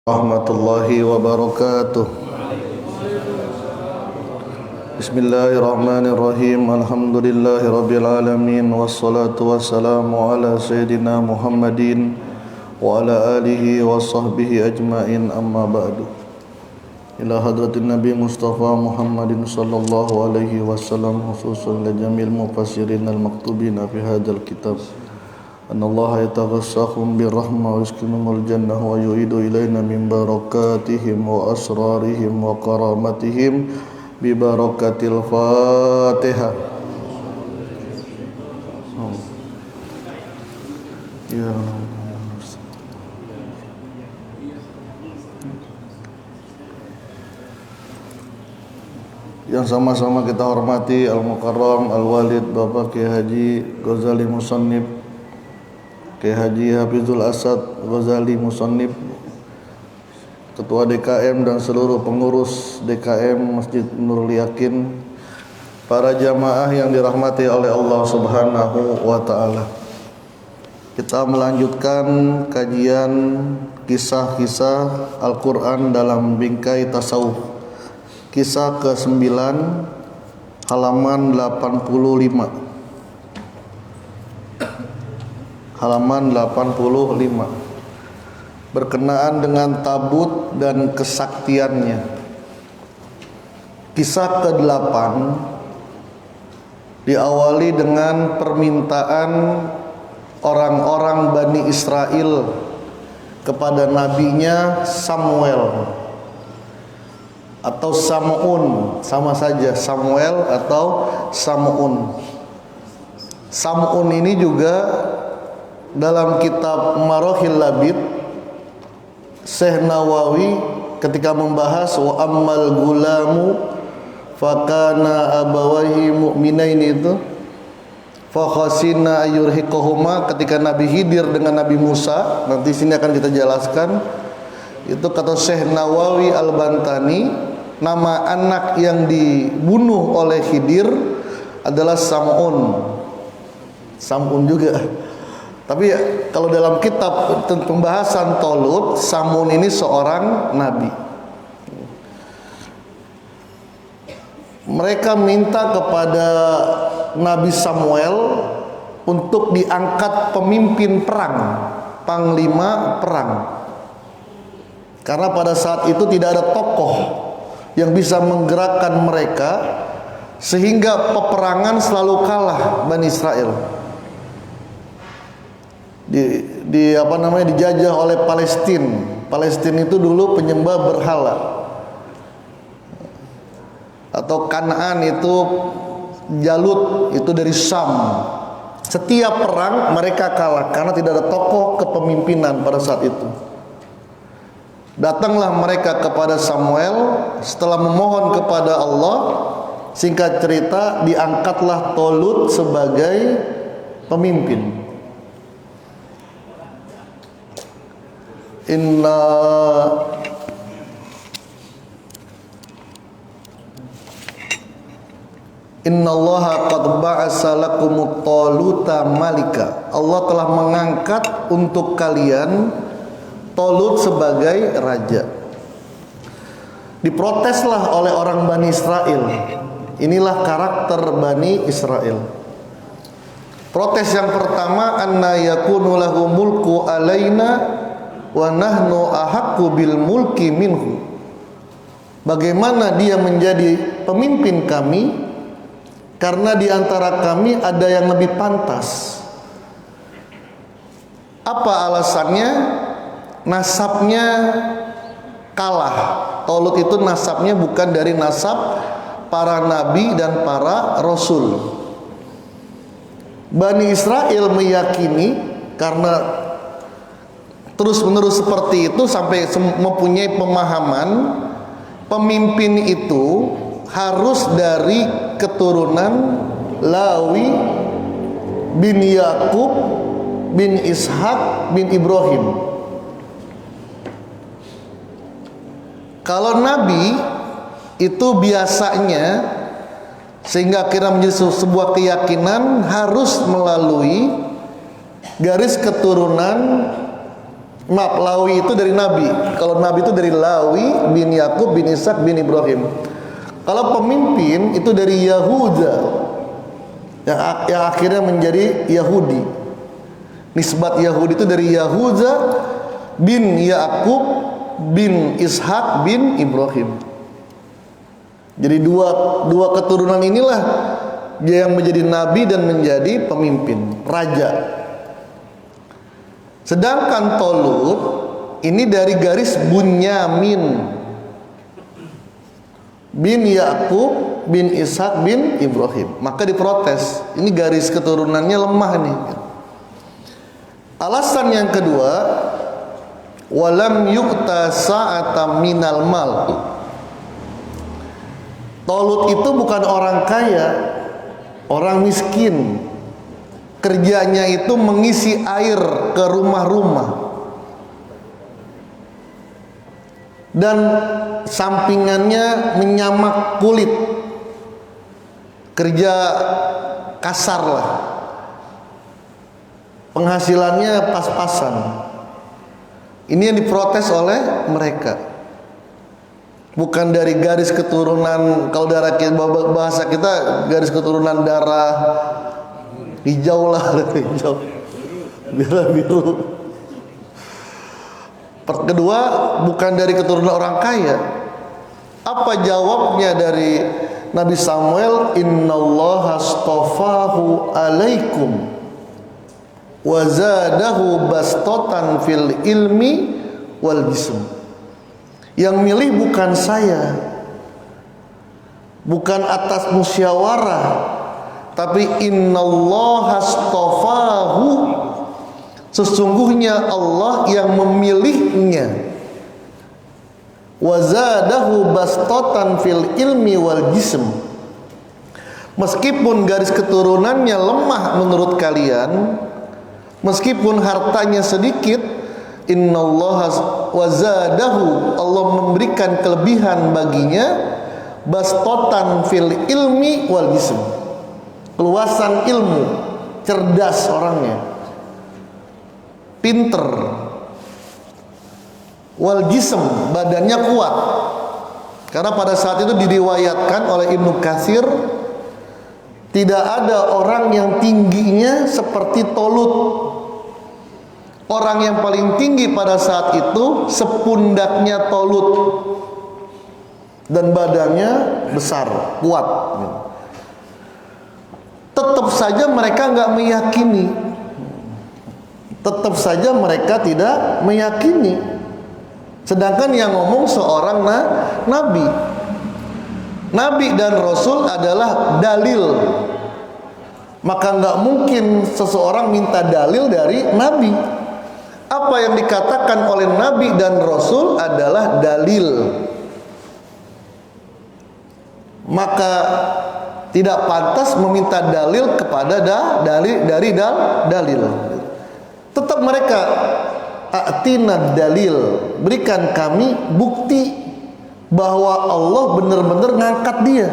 Warahmatullahi wabarakatuh. Bismillahirrahmanirrahim. Alhamdulillahi rabbil alamin. Wassalatu wassalamu ala sayyidina Muhammadin wa ala alihi wa sahbihi ajma'in, amma ba'du. Ila hadratin Nabi Mustafa Muhammadin sallallahu alaihi wasallam, khususan li jamil mufassirin al-maktubina fi hadzal kitab. Anna Allah yataghassakhum birrahmah wa yuskinumul jannah wa yu'idu ilayna min barakatihim wa asrarihim wa karamatihim bi barakatil Fatihah. Ya yang sama-sama kita hormati Al-Mukarram Al-Walid Bapak Kiai Haji Ghazali Musannif, Kiai Haji Hafizul Asad Ghazali Musannif, Ketua DKM dan seluruh pengurus DKM Masjid Nurul Yakin, para jamaah yang dirahmati oleh Allah Subhanahu wa taala. Kita melanjutkan kajian kisah-kisah Al-Qur'an dalam bingkai tasawuf. Kisah ke-9 halaman 85. Halaman 85 berkenaan dengan tabut dan kesaktiannya. Kisah ke-8 diawali dengan permintaan orang-orang Bani Israel kepada nabinya Samuel atau Sam'un, sama saja Samuel atau Sam'un. Sam'un ini juga dalam kitab Marahil Labid, Syekh Nawawi ketika membahas wa ammal gulamu fakana abawahi mu'minaini itu fakhasina ayurhiqahuma, ketika Nabi Khidir dengan Nabi Musa, nanti sini akan kita jelaskan. Itu kata Syekh Nawawi Al-Bantani, nama anak yang dibunuh oleh Khidir adalah Sam'un. Sam'un juga. Tapi kalau dalam kitab pembahasan Tolut, Sam'un ini seorang nabi. Mereka minta kepada Nabi Samuel untuk diangkat pemimpin perang, panglima perang. Karena pada saat itu tidak ada tokoh yang bisa menggerakkan mereka, sehingga peperangan selalu kalah Bani Israel. Dijajah oleh Palestina. Palestina itu dulu penyembah berhala. Atau Kanaan itu Jalut, itu dari Syam. Setiap perang mereka kalah karena tidak ada tokoh kepemimpinan pada saat itu. Datanglah mereka kepada Samuel setelah memohon kepada Allah. Singkat cerita, diangkatlah Tolut sebagai pemimpin. Innallaha qad ba'asa lakumut Taluta malika. Allah telah mengangkat untuk kalian Tolut sebagai raja. Diproteslah oleh orang Bani Israel. Inilah karakter Bani Israel. Protes yang pertama, anna yakunu lahu mulku alaina wa nahnu ahaqqu bil mulki minhu. Bagaimana dia menjadi pemimpin kami, karena di antara kami ada yang lebih pantas. Apa alasannya? Nasabnya kalah. Tolut itu nasabnya bukan dari nasab para nabi dan para rasul. Bani Israel meyakini, karena terus menerus seperti itu sampai mempunyai pemahaman, pemimpin itu harus dari keturunan Lawi bin Yakub bin Ishak bin Ibrahim. Kalau nabi itu biasanya, sehingga akhirnya menjadi sebuah keyakinan, harus melalui garis keturunan Maaf, Lawi itu dari Nabi. Kalau Nabi itu dari Lawi bin Yakub bin Ishak bin Ibrahim. Kalau pemimpin itu dari Yahuda yang akhirnya menjadi Yahudi. Nisbat Yahudi itu dari Yahuda bin Yakub bin Ishak bin Ibrahim. Jadi dua keturunan inilah dia yang menjadi nabi dan menjadi pemimpin, raja. Sedangkan Tolut ini dari garis Bunyamin bin Yakub bin Ishak bin Ibrahim. Maka diprotes, ini garis keturunannya lemah nih. Alasan yang kedua, walam yu'ta sa'ata minal mal. Tolut itu bukan orang kaya, orang miskin. Kerjanya itu mengisi air ke rumah-rumah. Dan sampingannya menyamak kulit. Kerja kasar lah. Penghasilannya pas-pasan. Ini yang diprotes oleh mereka. Bukan dari garis keturunan, kalau bahasa kita garis keturunan darah hijau lah, hijau, biru. Kedua, bukan dari keturunan orang kaya. Apa jawabnya dari Nabi Samuel? Innallaha astafahu alaikum wa zadahu bastatan fil ilmi wal jism. Yang milih bukan saya, bukan atas musyawarah, tapi innallaha astafahu, sesungguhnya Allah yang memilihnya. Wazadahu bastatan fil ilmi wal jism. Meskipun garis keturunannya lemah menurut kalian, meskipun hartanya sedikit, innallaha wazadahu, Allah memberikan kelebihan baginya, bastatan fil ilmi wal jism, keluasan ilmu, cerdas orangnya, pinter, wal jism, badannya kuat. Karena pada saat itu diriwayatkan oleh Ibnu Katsir, tidak ada orang yang tingginya seperti Tolut. Orang yang paling tinggi pada saat itu sepundaknya Tolut, dan badannya besar, kuat. Tetap saja mereka nggak meyakini. Tetap saja mereka tidak meyakini. Sedangkan yang ngomong seorang nabi. Nabi dan Rasul adalah dalil. Maka nggak mungkin seseorang minta dalil dari nabi. Apa yang dikatakan oleh nabi dan Rasul adalah dalil. Maka tidak pantas meminta dalil kepada dari dalil. Tetap mereka atina dalil, berikan kami bukti bahwa Allah benar-benar ngangkat dia.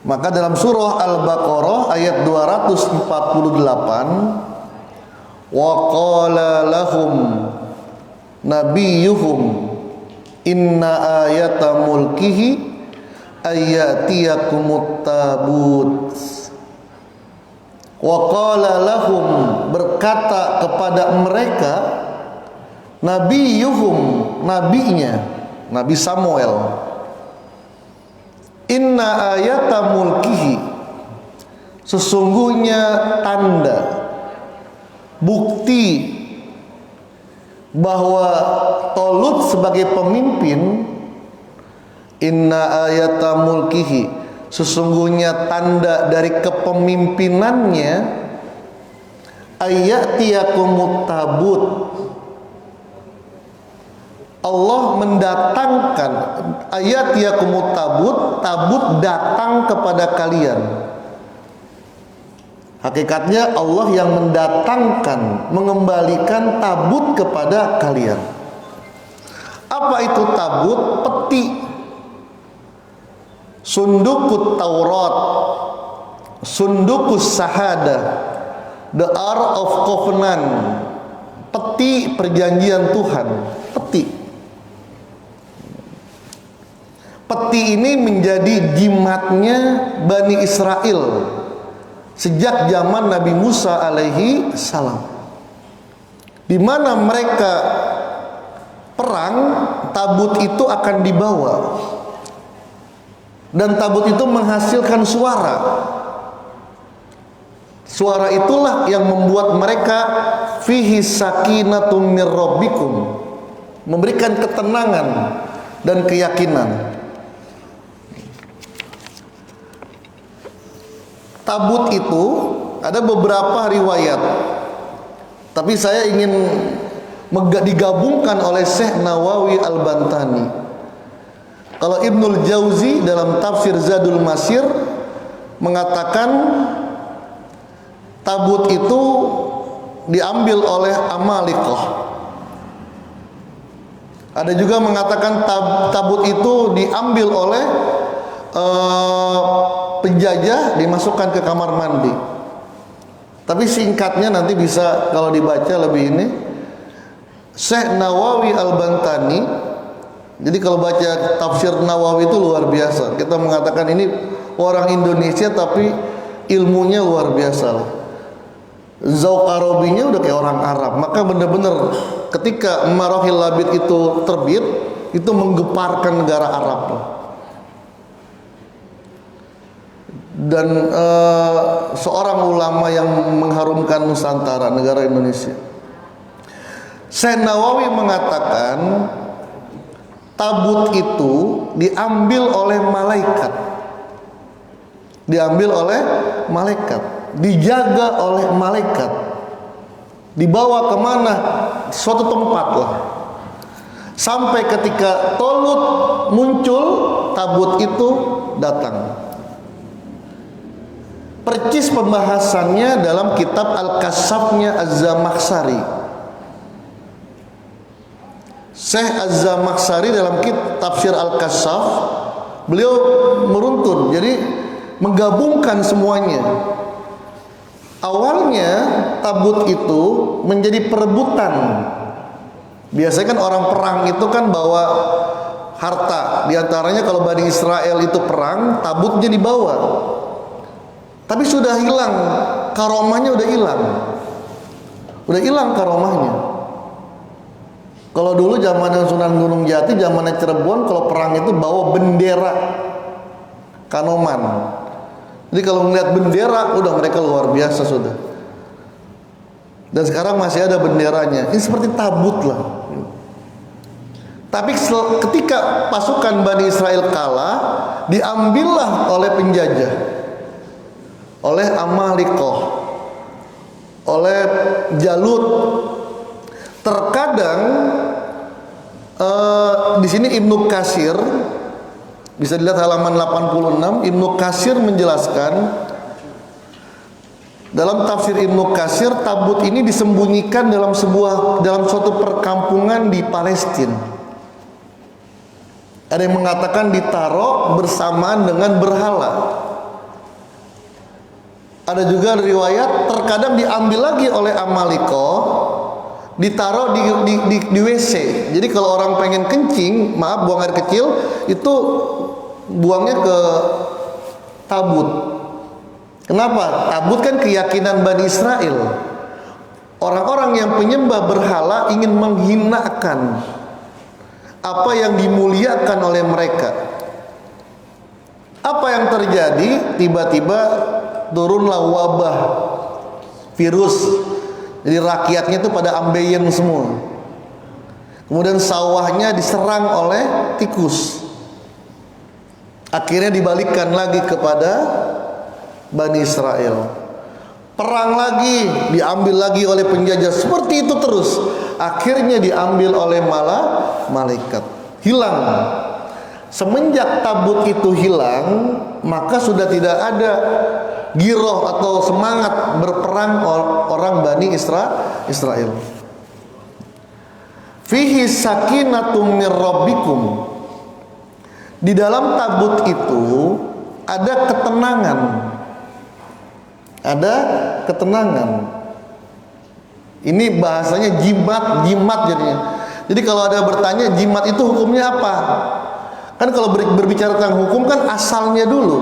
Maka dalam surah Al-Baqarah ayat 248, wa qala lahum nabiyuhum inna ayata mulkihi ayatiyakumut tabut. Wa qala lahum, berkata kepada mereka, nabiyuhum, nabinya, Nabi Samuel, inna ayata mulkihi, sesungguhnya tanda, bukti bahwa Tolut sebagai pemimpin, inna ayata mulkihi, sesungguhnya tanda dari kepemimpinannya, ayatiyakumut tabut, Allah mendatangkan, ayatiyakumut tabut, tabut datang kepada kalian. Hakikatnya Allah yang mendatangkan, mengembalikan tabut kepada kalian. Apa itu tabut? Peti, sundukut Taurat, sundukus Sahada, the Ark of Covenant, peti perjanjian Tuhan. Peti ini menjadi jimatnya Bani Israel sejak zaman Nabi Musa alaihi salam. Di mana mereka perang, tabut itu akan dibawa. Dan tabut itu menghasilkan suara. Suara itulah yang membuat mereka fihi sakinatum mir rabbikum, memberikan ketenangan dan keyakinan. Tabut itu ada beberapa riwayat, tapi saya ingin digabungkan oleh Syekh Nawawi Al-Bantani. Kalau Ibnul Jauzi dalam tafsir Zadul Masir mengatakan tabut itu diambil oleh Amalikah. Ada juga mengatakan tabut itu diambil oleh penjajah, dimasukkan ke kamar mandi. Tapi singkatnya nanti bisa kalau dibaca lebih ini, Syekh Nawawi Al-Bantani. Jadi kalau baca tafsir Nawawi itu luar biasa. Kita mengatakan ini orang Indonesia tapi ilmunya luar biasa lah. Zauq Arabinya udah kayak orang Arab. Maka benar-benar ketika Marahil Labid itu terbit, itu menggeparkan negara Arab lah. Dan seorang ulama yang mengharumkan Nusantara, negara Indonesia. Syekh Nawawi mengatakan tabut itu diambil oleh malaikat. Diambil oleh malaikat, dijaga oleh malaikat, dibawa kemana? Suatu tempat lah. Sampai ketika Tolut muncul, tabut itu datang. Percis pembahasannya dalam kitab Al-Kasyafnya Az-Zamakhsyari. Syekh Az-Zamakhsyari dalam kitab tafsir Al-Kasyaf, beliau meruntun, jadi menggabungkan semuanya. Awalnya tabut itu menjadi perebutan. Biasanya kan orang perang itu kan bawa harta. Di antaranya kalau Bani Israel itu perang, tabutnya dibawa. Tapi sudah hilang, karomahnya udah hilang. Udah hilang karomahnya. Kalau dulu zaman Sunan Gunung Jati, zaman Cirebon, kalau perang itu bawa bendera Kanoman. Jadi kalau melihat bendera, udah mereka luar biasa sudah. Dan sekarang masih ada benderanya. Ini seperti tabut lah. Tapi ketika pasukan Bani Israel kalah, diambillah oleh penjajah, oleh Amalikah, oleh Jalut. Terkadang di sini Ibnu Katsir, bisa dilihat halaman 86, Ibnu Katsir menjelaskan dalam tafsir Ibnu Katsir, tabut ini disembunyikan dalam suatu perkampungan di Palestina. Ada yang mengatakan ditaruh bersamaan dengan berhala. Ada juga riwayat terkadang diambil lagi oleh Amalikah, ditaruh di WC. Jadi kalau orang pengen kencing, buang air kecil, itu buangnya ke tabut. Kenapa? Tabut kan keyakinan Bani Israel. Orang-orang yang penyembah berhala ingin menghinakan apa yang dimuliakan oleh mereka. Apa yang terjadi? Tiba-tiba turunlah wabah virus. Jadi rakyatnya itu pada ambeien semua. Kemudian sawahnya diserang oleh tikus. Akhirnya dibalikkan lagi kepada Bani Israel. Perang lagi, diambil lagi oleh penjajah. Seperti itu terus. Akhirnya diambil oleh malaikat. Hilang. Semenjak tabut itu hilang, maka sudah tidak ada giroh atau semangat berperang orang Bani Israel. Fihi sakinatum mir rabbikum. Di dalam tabut itu ada ketenangan. Ada ketenangan. Ini bahasanya jimat jadinya. Jadi kalau ada bertanya jimat itu hukumnya apa? Kan kalau berbicara tentang hukum kan asalnya dulu.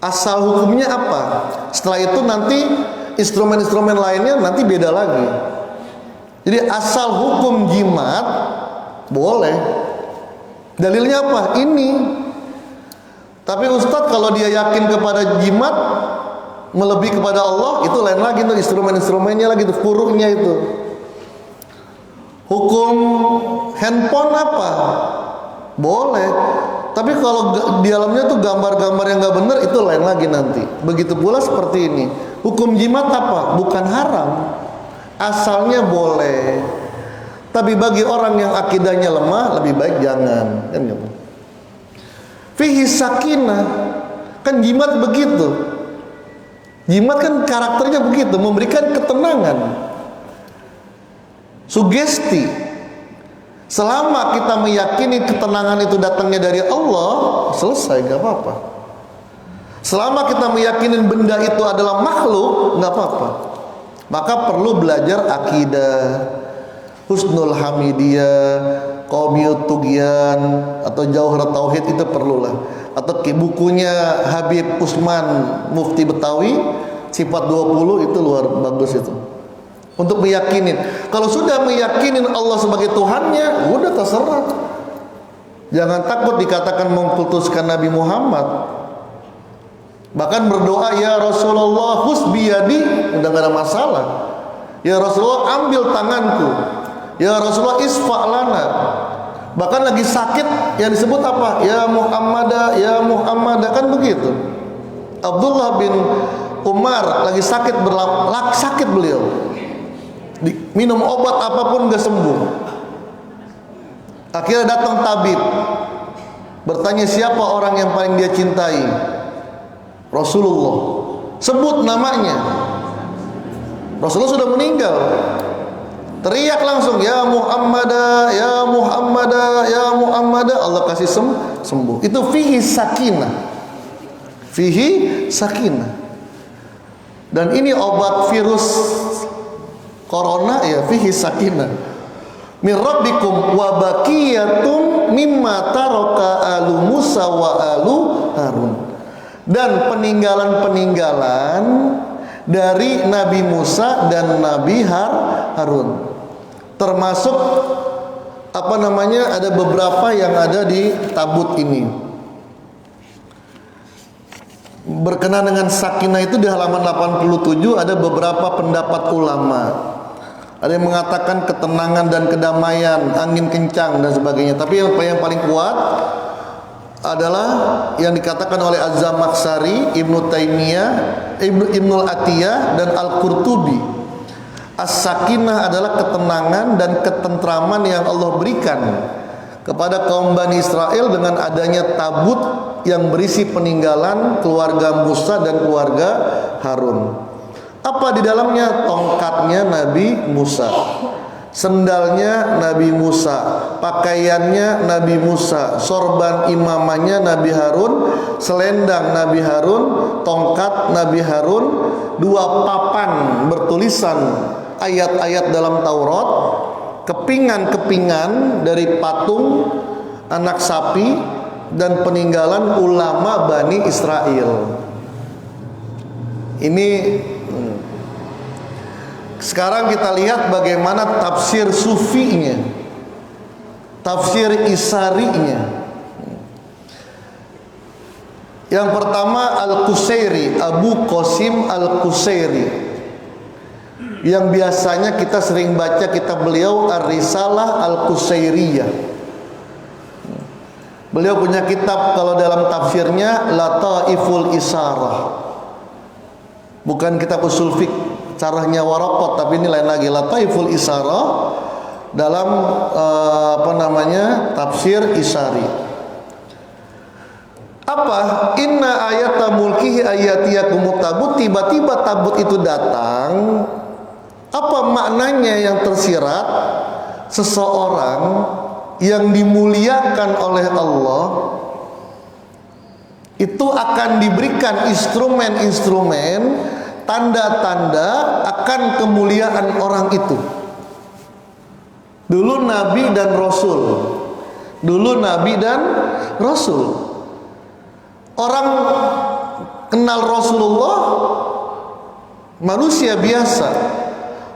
Asal hukumnya apa? Setelah itu nanti instrumen-instrumen lainnya nanti beda lagi. Jadi asal hukum jimat boleh. Dalilnya apa? Ini. Tapi Ustadz kalau dia yakin kepada jimat melebihi kepada Allah, itu lain lagi tuh, instrumen-instrumennya lagi tuh, furu'nya itu. Hukum handphone apa? Boleh. Tapi kalau di dalamnya tuh gambar-gambar yang nggak benar, itu lain lagi nanti. Begitu pula seperti ini. Hukum jimat apa? Bukan haram. Asalnya boleh. Tapi bagi orang yang akidahnya lemah, lebih baik jangan. Kan gitu. Fihi sakinah. Kan jimat begitu. Jimat kan karakternya begitu, memberikan ketenangan. Sugesti. Selama kita meyakini ketenangan itu datangnya dari Allah, selesai, gak apa-apa. Selama kita meyakini benda itu adalah makhluk, gak apa-apa. Maka perlu belajar akidah, husnul hamidiyah, qaumiyut tughyan, atau jauhar tauhid, itu perlulah. Atau bukunya Habib Usman Mufti Betawi, sifat 20, itu luar bagus itu. Untuk meyakinin. Kalau sudah meyakinin Allah sebagai Tuhannya, udah terserah. Jangan takut dikatakan memputuskan Nabi Muhammad. Bahkan berdoa, ya Rasulullah husbiyadi, udah gak ada masalah. Ya Rasulullah ambil tanganku. Ya Rasulullah isfa'lana. Bahkan lagi sakit yang disebut apa? Ya Muhammadah, ya Muhammadah, kan begitu. Abdullah bin Umar lagi sakit, sakit beliau. Minum obat apapun gak sembuh. Akhirnya datang tabib, bertanya siapa orang yang paling dia cintai. Rasulullah. Sebut namanya. Rasulullah sudah meninggal. Teriak langsung, ya Muhammadah, ya Muhammadah, ya Muhammadah. Allah kasih sembuh. Itu fihi sakinah. Fihi sakinah. Dan ini obat virus corona, ya fihi sakinah. Min rabbikum wa baqiyatum mimma taraka alu Musa wa alu Harun. Dan peninggalan-peninggalan dari Nabi Musa dan Nabi Harun. Termasuk ada beberapa yang ada di tabut ini. Berkenaan dengan sakinah itu di halaman 87 ada beberapa pendapat ulama. Ada yang mengatakan ketenangan dan kedamaian, angin kencang dan sebagainya. Tapi yang paling kuat adalah yang dikatakan oleh Az-Zamakhsyari, Ibnu Taimiyah, Ibnul Atiyah dan Al-Qurtubi. As-sakinah adalah ketenangan dan ketentraman yang Allah berikan kepada kaum Bani Israel dengan adanya tabut yang berisi peninggalan keluarga Musa dan keluarga Harun. Apa di dalamnya? Tongkatnya Nabi Musa, sendalnya Nabi Musa, pakaiannya Nabi Musa, sorban imamannya Nabi Harun, selendang Nabi Harun, tongkat Nabi Harun, 2 papan bertulisan ayat-ayat dalam Taurat, kepingan-kepingan dari patung anak sapi, dan peninggalan ulama Bani Israel. Ini sekarang kita lihat bagaimana tafsir sufinya, tafsir isarinya. Yang pertama Al-Qusairi, Abu Qasim Al-Qusairi, yang biasanya kita sering baca kitab beliau Ar-Risalah Al-Qusairiyah. Beliau punya kitab kalau dalam tafsirnya Lataiful Isarah. Bukan kitab usul fiqh caranya Waraqat, tapi ini lain lagi, Lataiful Isarah dalam tafsir Isari. Apa? Inna ayata mulkihi ayatiyakumut tabut. Tiba-tiba tabut itu datang. Apa maknanya yang tersirat? Seseorang yang dimuliakan oleh Allah itu akan diberikan instrumen-instrumen tanda-tanda akan kemuliaan orang itu. Dulu Nabi dan Rasul. Dulu Nabi dan Rasul. Orang kenal Rasulullah manusia biasa,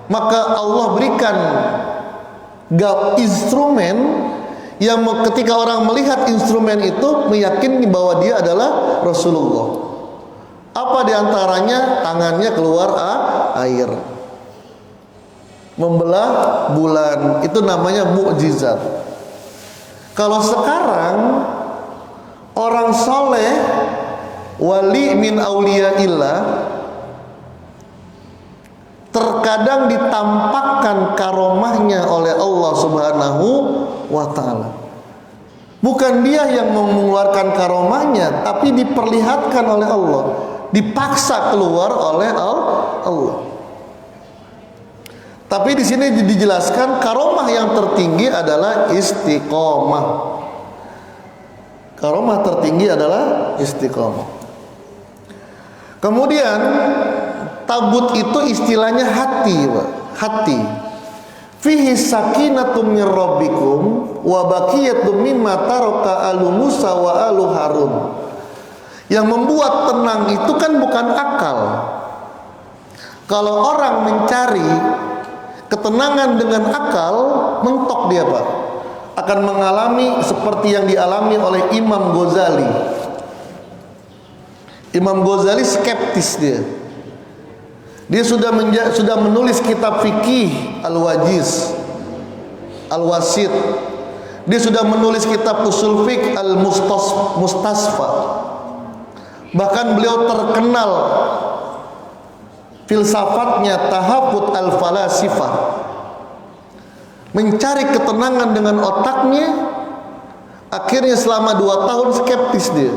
maka Allah berikan instrumen yang ketika orang melihat instrumen itu meyakini bahwa dia adalah Rasulullah. Apa diantaranya? Tangannya keluar air, membelah bulan, itu namanya mukjizat. Kalau sekarang orang soleh, wali min auliyaillah, terkadang ditampakkan karomahnya oleh Allah Subhanahu wa ta'ala. Bukan dia yang mengeluarkan karomahnya, tapi diperlihatkan oleh Allah, dipaksa keluar oleh Allah. Tapi di sini dijelaskan karomah yang tertinggi adalah istiqomah. Karomah tertinggi adalah istiqomah. Kemudian tabut itu istilahnya hati, Pak. Hati. Fihi sakinatum min rabbikum wa baqiyatun mimma taraka alu Musa wa alu Harun. Yang membuat tenang itu kan bukan akal. Kalau orang mencari ketenangan dengan akal, mentok dia, Pak. Akan mengalami seperti yang dialami oleh Imam Ghazali. Imam Ghazali skeptis dia. Dia sudah menulis kitab fikih Al-Wajiz, Al-Wasit. Dia sudah menulis kitab usul fiqh Al-Mustasfa. Bahkan beliau terkenal filsafatnya Tahafut Al-Falasifah. Mencari ketenangan dengan otaknya. Akhirnya selama 2 tahun skeptis dia,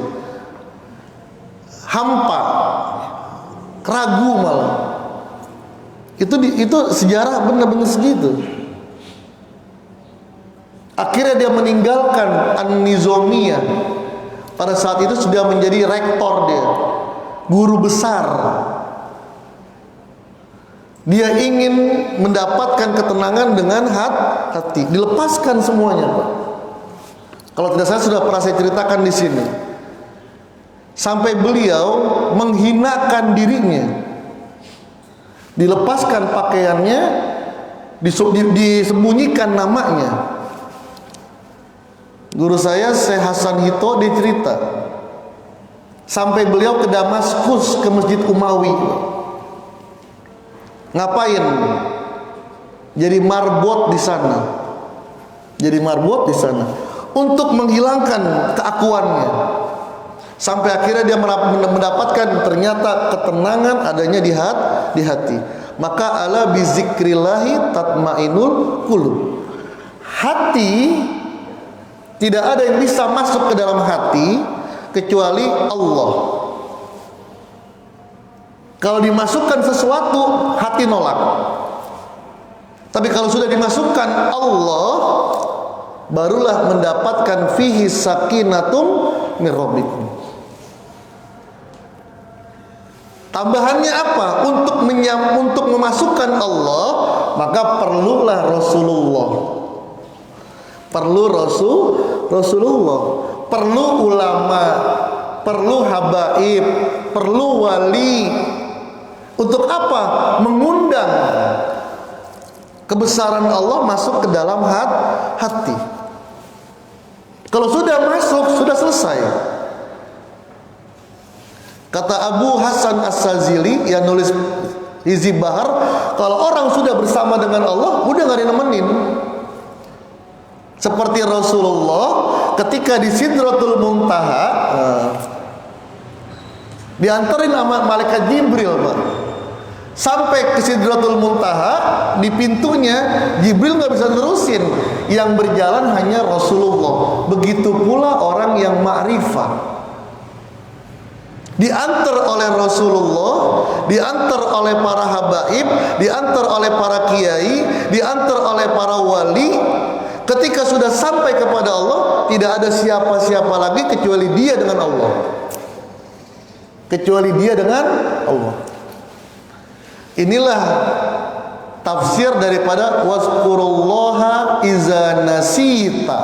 hampa, ragu malah. Itu sejarah benar-benar segitu. Akhirnya dia meninggalkan An-Nizamiyah. Pada saat itu sudah menjadi rektor dia, guru besar. Dia ingin mendapatkan ketenangan dengan hati, dilepaskan semuanya, Pak. Kalau tidak salah sudah pernah saya ceritakan di sini. Sampai beliau menghinakan dirinya, dilepaskan pakaiannya, disembunyikan namanya. Guru saya Syekh Hasan Hito dicerita, sampai beliau ke Damaskus, ke Masjid Umawi. Ngapain? Jadi marbot di sana. Jadi marbot di sana untuk menghilangkan keakuannya. Sampai akhirnya dia mendapatkan ternyata ketenangan adanya di hati. Maka ala bizikrillahi tatmainul qulub. Hati, tidak ada yang bisa masuk ke dalam hati kecuali Allah. Kalau dimasukkan sesuatu, hati nolak. Tapi kalau sudah dimasukkan Allah, barulah mendapatkan fihi sakinatum min rabbikum. Tambahannya apa? Untuk memasukkan Allah, maka perlulah Rasulullah. Perlu Rasulullah, perlu ulama, perlu habaib, perlu wali. Untuk apa? Mengundang kebesaran Allah masuk ke dalam hati. Kalau sudah masuk, sudah selesai. Kata Abu Hasan As-Sazili yang nulis Hizib Bahar, kalau orang sudah bersama dengan Allah, udah gak nemenin. Seperti Rasulullah ketika di Sidratul Muntaha, diantarin sama malaikat Jibril, Pak. Sampai ke Sidratul Muntaha, di pintunya Jibril nggak bisa terusin, yang berjalan hanya Rasulullah. Begitu pula orang yang ma'rifah, diantar oleh Rasulullah, diantar oleh para habaib, diantar oleh para kiai, diantar oleh para wali. Ketika sudah sampai kepada Allah, tidak ada siapa-siapa lagi kecuali dia dengan Allah. Kecuali dia dengan Allah. Inilah tafsir daripada wazkurullaha iza nasita.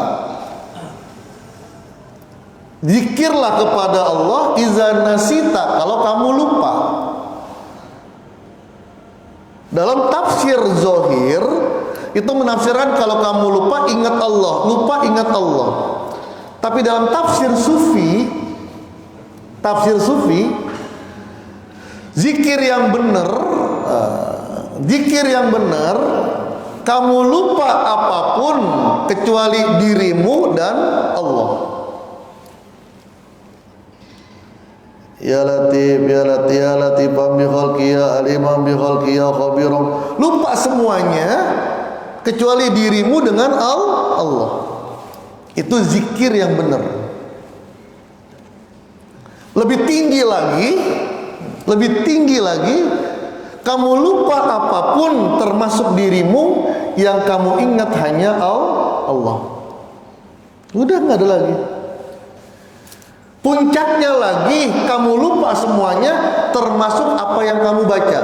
Zikirlah kepada Allah iza nasita, kalau kamu lupa. Dalam tafsir zahir itu menafsirkan kalau kamu lupa ingat Allah, lupa ingat Allah. Tapi dalam tafsir sufi, zikir yang benar, kamu lupa apapun kecuali dirimu dan Allah. Ya Latif, ya Latif, ya Latifan bi khalqi, ya Alimam bi khalqi, ya Khabirum. Lupa semuanya kecuali dirimu dengan Allah. Itu zikir yang benar. Lebih tinggi lagi, kamu lupa apapun termasuk dirimu, yang kamu ingat hanya Allah. Udah nggak ada lagi. Puncaknya lagi, kamu lupa semuanya termasuk apa yang kamu baca.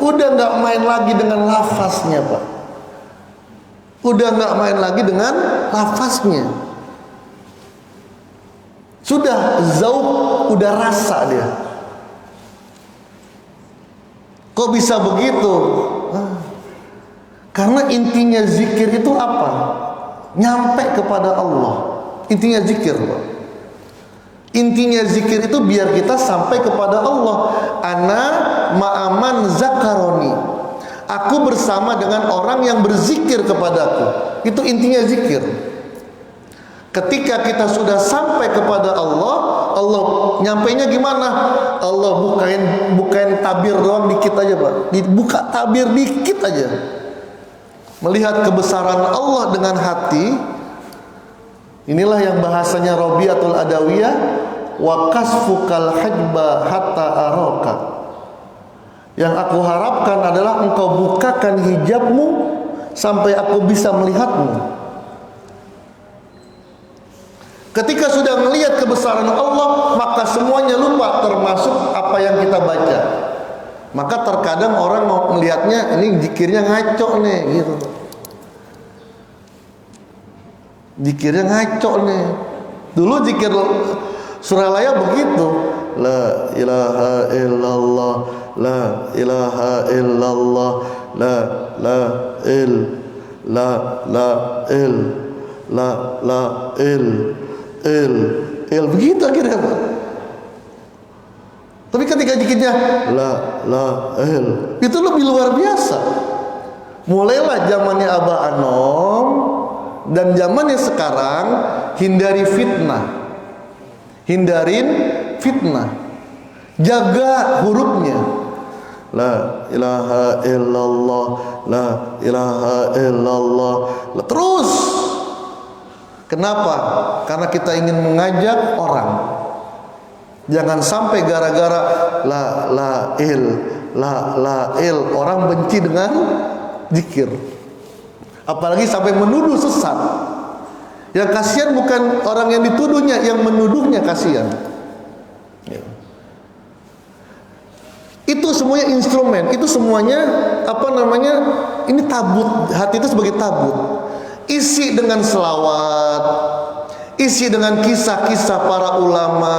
Udah nggak main lagi dengan lafaznya, Pak. Sudah zauq, udah rasa dia. Kok bisa begitu? Karena intinya zikir itu apa? Nyampe kepada Allah. Intinya zikir, Pak. Intinya zikir itu biar kita sampai kepada Allah. Ana ma'aman zakaroni. Aku bersama dengan orang yang berzikir kepadaku. Itu intinya zikir. Ketika kita sudah sampai kepada Allah, Allah nyampainya gimana? Allah bukain tabir doang dikit aja, Pak. Dibuka tabir dikit aja. Melihat kebesaran Allah dengan hati. Inilah yang bahasanya Rabi'atul Adawiyah, wa kasfukal hajba hatta araka. Yang aku harapkan adalah engkau bukakan hijabmu sampai aku bisa melihatmu. Ketika sudah melihat kebesaran Allah, maka semuanya lupa, termasuk apa yang kita baca. Maka terkadang orang mau melihatnya, ini zikirnya ngaco nih, gitu. Zikirnya ngaco nih. Dulu zikir Suralaya begitu. La ilaha illallah, la ilaha illallah, la il begitu akhirnya, Pak. Tapi ketika zikirnya la il, itu lebih luar biasa. Mulailah zamannya Abah Anom dan zamannya sekarang, hindarin fitnah, jaga hurufnya. La ilaha illallah, la ilaha illallah. Terus. Kenapa? Karena kita ingin mengajak orang. Jangan sampai gara-gara la il orang benci dengan zikir. Apalagi sampai menuduh sesat. Yang kasihan bukan orang yang dituduhnya, yang menuduhnya kasihan. Ya. Itu semuanya instrumen, itu semuanya ini tabut, hati itu sebagai tabut. Isi dengan selawat, isi dengan kisah-kisah para ulama,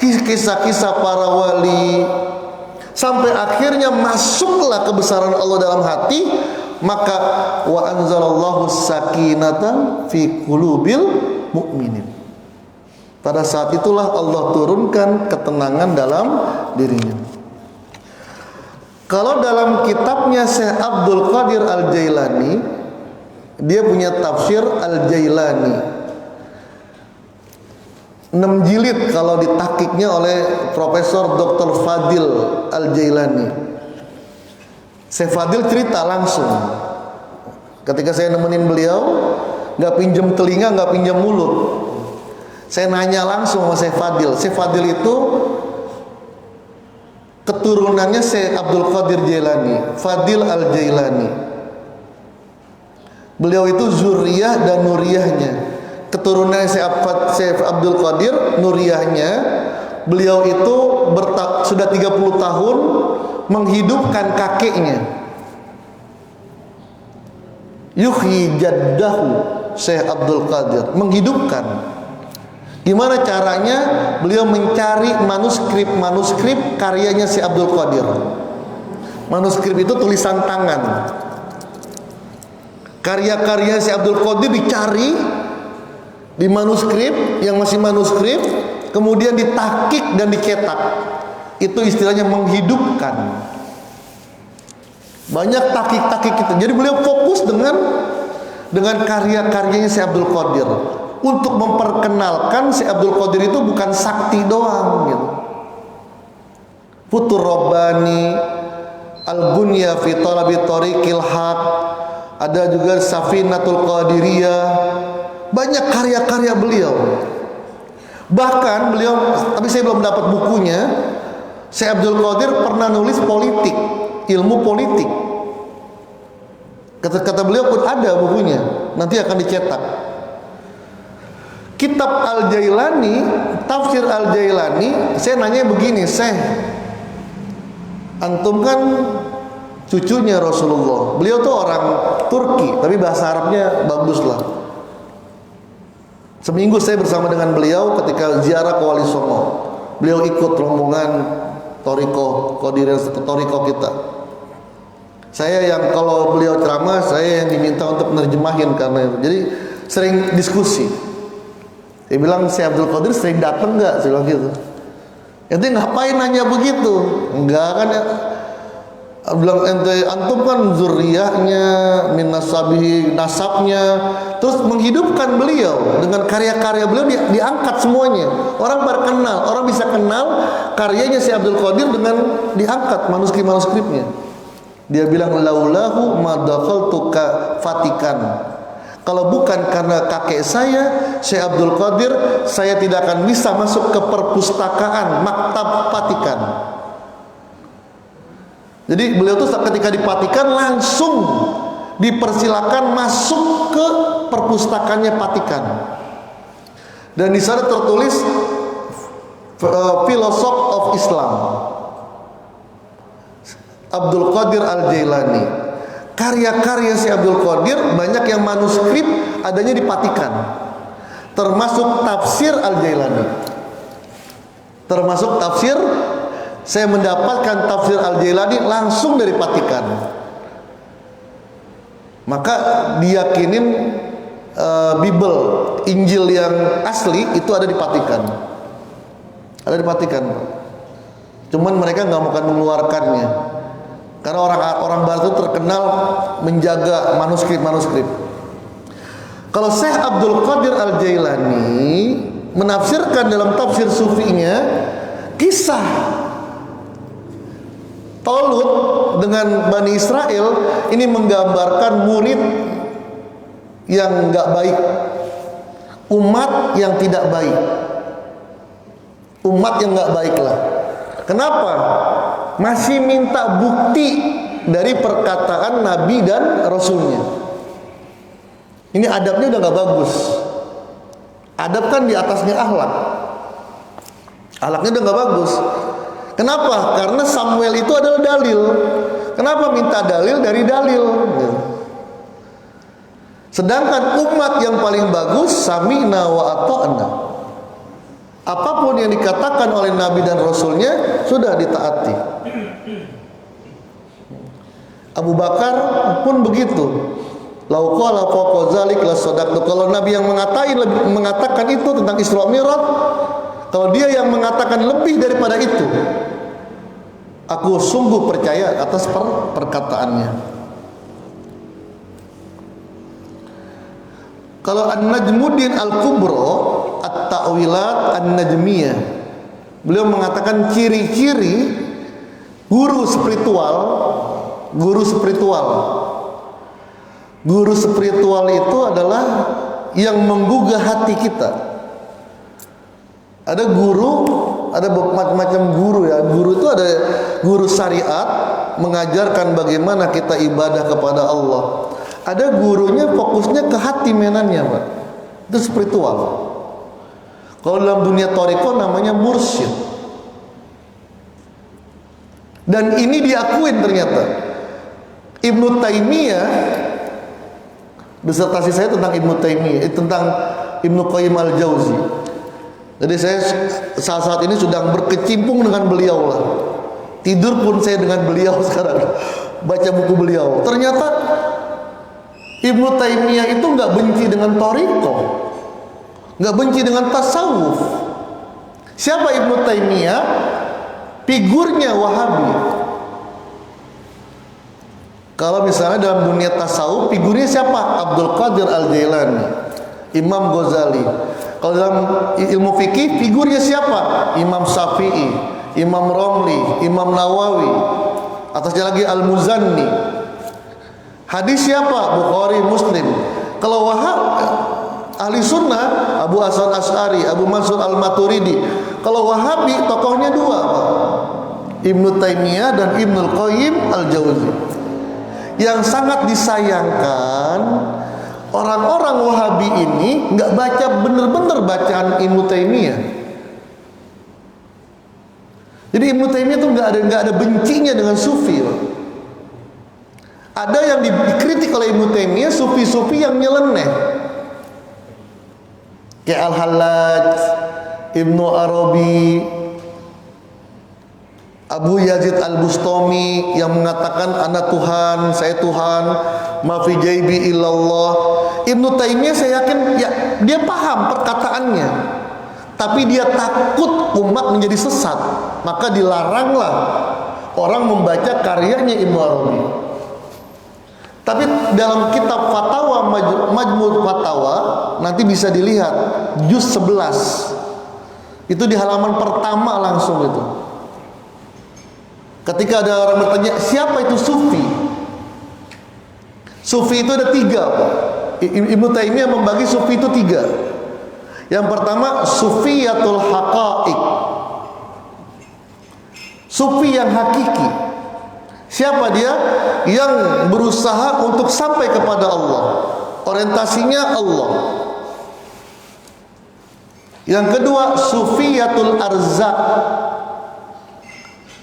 kisah-kisah para wali, sampai akhirnya masuklah kebesaran Allah dalam hati. Maka wa anzalallahu sakinatan fi qulubil mu'minin. Pada saat itulah Allah turunkan ketenangan dalam dirinya. Kalau dalam kitabnya Syekh Abdul Qadir Al-Jailani, dia punya tafsir Al-Jailani 6 jilid kalau ditahqiqnya oleh Profesor Dr. Fadil Al-Jailani. Syekh Fadil cerita langsung. Ketika saya nemenin beliau, nggak pinjam telinga, nggak pinjam mulut. Saya nanya langsung sama Syekh Fadil. Syekh Fadil itu keturunannya Syekh Abdul Qadir Jailani, Fadil Al-Jailani. Beliau itu zuriyah dan nuriyahnya. Keturunan Syekh Abdul Qadir, nuriyahnya beliau itu sudah 30 tahun menghidupkan kakeknya. Yuhyi jaddahu Syekh Abdul Qadir, menghidupkan. Gimana caranya? Beliau mencari manuskrip karyanya Syekh Abdul Qadir. Manuskrip itu tulisan tangan. Karya-karya Syekh Abdul Qadir dicari di manuskrip, yang masih manuskrip, kemudian ditakik dan dicetak. Itu istilahnya menghidupkan. Banyak takik-takik itu. Jadi beliau fokus dengan karya-karyanya Syekh Abdul Qadir untuk memperkenalkan Syekh Abdul Qadir itu bukan sakti doang gitu. Futur Rabbani, Al-Bunya fi Talabi Tariqil Haq, ada juga Safinatul Qadiriyah. Banyak karya-karya beliau. Bahkan beliau, tapi saya belum dapat bukunya, Syekh Abdul Qadir pernah nulis politik, ilmu politik. Kata beliau pun ada bukunya, nanti akan dicetak. Kitab Al-Jailani, tafsir Al-Jailani, saya nanya begini, Syekh, antum kan cucunya Rasulullah. Beliau tuh orang Turki, tapi bahasa Arabnya bagus lah. Seminggu saya bersama dengan beliau ketika ziarah ke Wali Songo. Beliau ikut rombongan Toriko kita. Saya yang kalau beliau ceramah, saya yang diminta untuk menerjemahin karena itu. Jadi sering diskusi. Dia bilang, Syekh Abdul Qadir sering datang nggak? Saya bilang gitu. Ente ngapain nanya begitu? Enggak kan ya. Bilang ente antum kan zuriyahnya, min nasabihi, nasabnya, terus menghidupkan beliau dengan karya-karya beliau diangkat semuanya. Orang berkenal, orang bisa kenal karyanya Syekh Abdul Qadir dengan diangkat manuskrip-manuskripnya. Dia bilang laulahu ma dakhaltu ka Vatikan. Kalau bukan karena kakek saya, Syekh Abdul Qadir, saya tidak akan bisa masuk ke perpustakaan Maktab Vatikan. Jadi beliau tuh ketika di Vatikan langsung dipersilakan masuk ke perpustakaannya Vatikan. Dan di sana tertulis Philosophy of Islam, Abdul Qadir Al-Jailani. Karya-karya si Abdul Qadir banyak yang manuskrip adanya di Vatikan, termasuk tafsir Al-Jailani. Termasuk tafsir, saya mendapatkan tafsir Al-Jailani langsung dari Vatikan. Maka diyakinin Bible, Injil yang asli itu ada di Vatikan. Ada di Vatikan. Cuman mereka nggak mau mengeluarkannya. Karena orang barat itu terkenal menjaga manuskrip. Kalau Syekh Abdul Qadir Al-Jailani menafsirkan dalam tafsir sufinya kisah Talut dengan Bani Israel, ini menggambarkan murid yang nggak baik, umat yang tidak baik, umat yang nggak baik lah. Kenapa? Masih minta bukti dari perkataan Nabi dan Rasulnya. Ini adabnya udah nggak bagus. Adab kan di atasnya akhlak. Akhlaknya udah nggak bagus. Kenapa? Karena Samuel itu adalah dalil. Kenapa minta dalil dari dalil? Sedangkan umat yang paling bagus sami'na wa ata'na. Apapun yang dikatakan oleh Nabi dan Rasulnya sudah ditaati. Abu Bakar pun begitu. Lau qala fawqa dzalik la sadaqtu. Kalau Nabi yang mengatakan itu tentang Isra Mi'raj, kalau dia yang mengatakan lebih daripada itu, aku sungguh percaya atas perkataannya. Kalau An-Najmuddin Al-Kubro, At-Ta'wilat An-Najmiyah, beliau mengatakan ciri-ciri guru spiritual. Guru spiritual itu adalah yang menggugah hati kita. Ada guru, ada macam-macam guru ya. Guru itu ada guru syariat, mengajarkan bagaimana kita ibadah kepada Allah. Ada gurunya fokusnya ke hati menannya, Pak. Itu spiritual. Kalau dalam dunia thariqah namanya mursyid. Dan ini diakuin ternyata. Ibnu Taimiyah, disertasi saya tentang Ibnu Taimiyah, tentang Ibnu Qayyim al-Jauzi. Jadi saya saat ini sedang berkecimpung dengan beliau lah. Tidur pun saya dengan beliau sekarang, baca buku beliau. Ternyata Ibnu Taimiyah itu nggak benci dengan thariqah, nggak benci dengan tasawuf. Siapa Ibnu Taimiyah? Figurnya Wahabi. Kalau misalnya dalam dunia tasawuf, figurnya siapa? Abdul Qadir Al-Jailani, Imam Ghazali. Kalau dalam ilmu fikih, figurnya siapa? Imam Syafi'i, Imam Romli, Imam Nawawi. Atasnya lagi Al-Muzanni. Hadis siapa? Bukhari, Muslim. Kalau ahli sunnah, Abu Hasan Asy'ari, Abu Mansur Al-Maturidi. Kalau Wahabi, tokohnya dua, Pak. Ibnu Taimiyah dan Ibnu Qayyim Al-Jauzi. Yang sangat disayangkan, orang-orang Wahabi ini nggak baca bener-bener bacaan Ibnu Taimiyah. Jadi Ibnu Taimiyah itu nggak ada bencinya dengan Sufi, Pak. Ada yang dikritik oleh Ibnu Taimiyah, Sufi-Sufi yang nyeleneh, kayak Al-Hallaj, Ibnu Arabi, Abu Yazid Al-Bustami yang mengatakan ana Tuhan, saya Tuhan, ma fi jaibi illallah. Ibnu Taimiyah saya yakin dia paham perkataannya, tapi dia takut umat menjadi sesat, maka dilaranglah orang membaca karyanya Ibnu Arabi. Tapi dalam kitab Fatawa, Majmu' Fatawa, nanti bisa dilihat juz 11. Itu di halaman pertama langsung itu. Ketika ada orang bertanya, siapa itu Sufi? Sufi itu ada 3, Pak. Ibnu Taimiyah membagi Sufi itu 3. Yang pertama, Sufiyatul Haqa'iq, Sufi yang hakiki. Siapa dia? Yang berusaha untuk sampai kepada Allah, orientasinya Allah. Yang kedua, Sufiyatul Arzaq,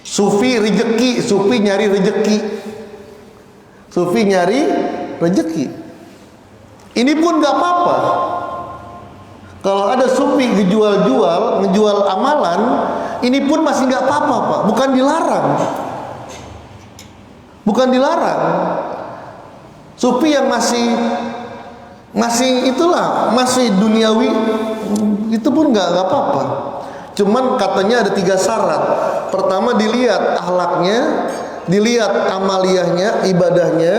Sufi rezeki, Sufi nyari rezeki, Sufi nyari rezeki. Ini pun gak apa-apa. Kalau ada Sufi ngejual amalan, ini pun masih gak apa-apa, Pak. Bukan dilarang. Bukan dilarang. Sufi yang masih itulah, masih duniawi, itu pun nggak apa-apa. Cuman katanya ada 3 syarat. Pertama, dilihat akhlaknya, dilihat amaliyahnya, ibadahnya.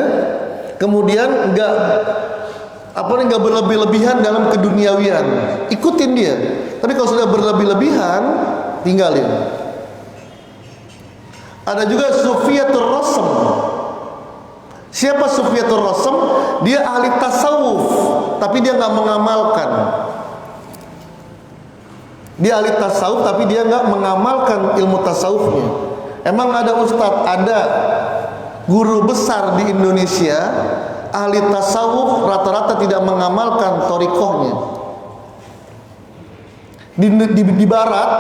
Kemudian nggak berlebih-lebihan dalam keduniawian. Ikutin dia. Tapi kalau sudah berlebih-lebihan, tinggalin. Ada juga Sufiyatul Rasm. Siapa Sufiyatul Rasm? Dia ahli tasawuf, tapi dia nggak mengamalkan. Dia ahli tasawuf, tapi dia nggak mengamalkan ilmu tasawufnya. Emang ada ustadz, ada guru besar di Indonesia, ahli tasawuf rata-rata tidak mengamalkan thariqahnya. Di Barat,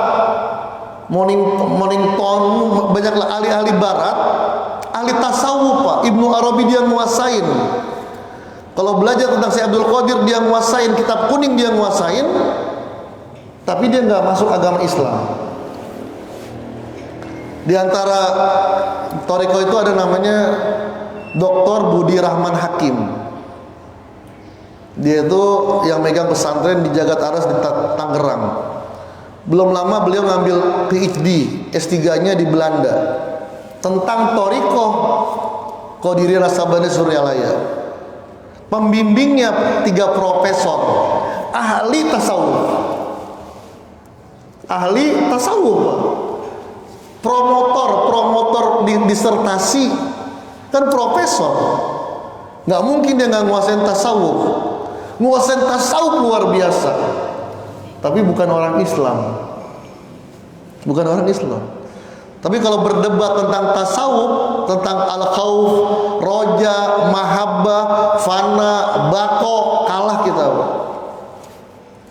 Mornington, banyaklah ahli-ahli Barat, ahli tasawuf, Pak. Ibnu Arabi dia nguasain. Kalau belajar tentang Syekh Abdul Qadir dia nguasain, kitab kuning dia nguasain, tapi dia nggak masuk agama Islam. Di antara thariqah itu ada namanya Dr. Budi Rahman Hakim. Dia itu yang megang pesantren di Jagat Aras di Tangerang. Belum lama beliau ngambil PhD, S3-nya di Belanda tentang thariqah Qadiriyah Naksabandiyah Suryalaya. Pembimbingnya 3 profesor ahli tasawuf. Ahli tasawuf, promotor disertasi kan profesor. Nggak mungkin dia nggak nguasain tasawuf. Nguasain tasawuf luar biasa. Tapi bukan orang Islam. Bukan orang Islam. Tapi kalau berdebat tentang tasawuf, tentang al-khauf, roja, mahabbah, fana, bako, kalah kita.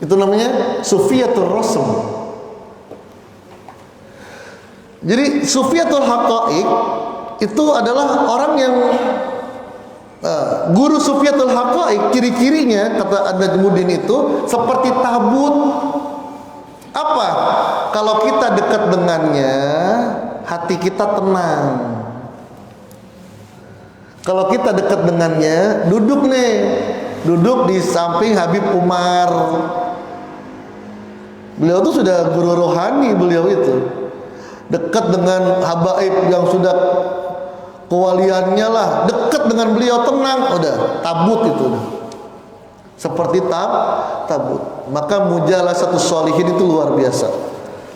Itu namanya Sufiyatul Rasm. Jadi Sufiyatul Haqaiq itu adalah orang yang guru Sufiyatul Haqaiq, ciri-cirinya kata Najmuddin itu seperti tabut. Apa? Kalau kita dekat dengannya, hati kita tenang. Kalau kita dekat dengannya, duduk di samping Habib Umar. Beliau itu sudah guru rohani, beliau itu dekat dengan habaib yang sudah kewaliannya lah, dekat dengan beliau, tenang, udah tabut itu udah. Seperti tabut. Maka mujalasatus sholihin itu luar biasa.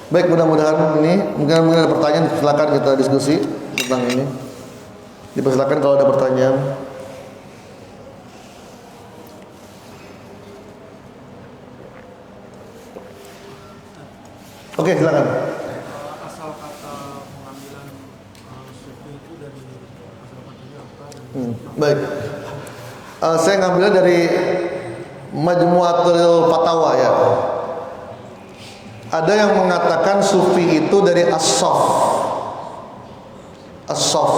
Baik, mudah-mudahan ini mungkin ada pertanyaan, silakan kita diskusi tentang ini. Dipersilakan kalau ada pertanyaan. Oke, silakan. Asal kata pengambilan sufi itu dari asal katanya apa? Baik. Saya ngambilnya dari Majmu'atul Fatawa ya. Ada yang mengatakan sufi itu dari as-sof. As-sof,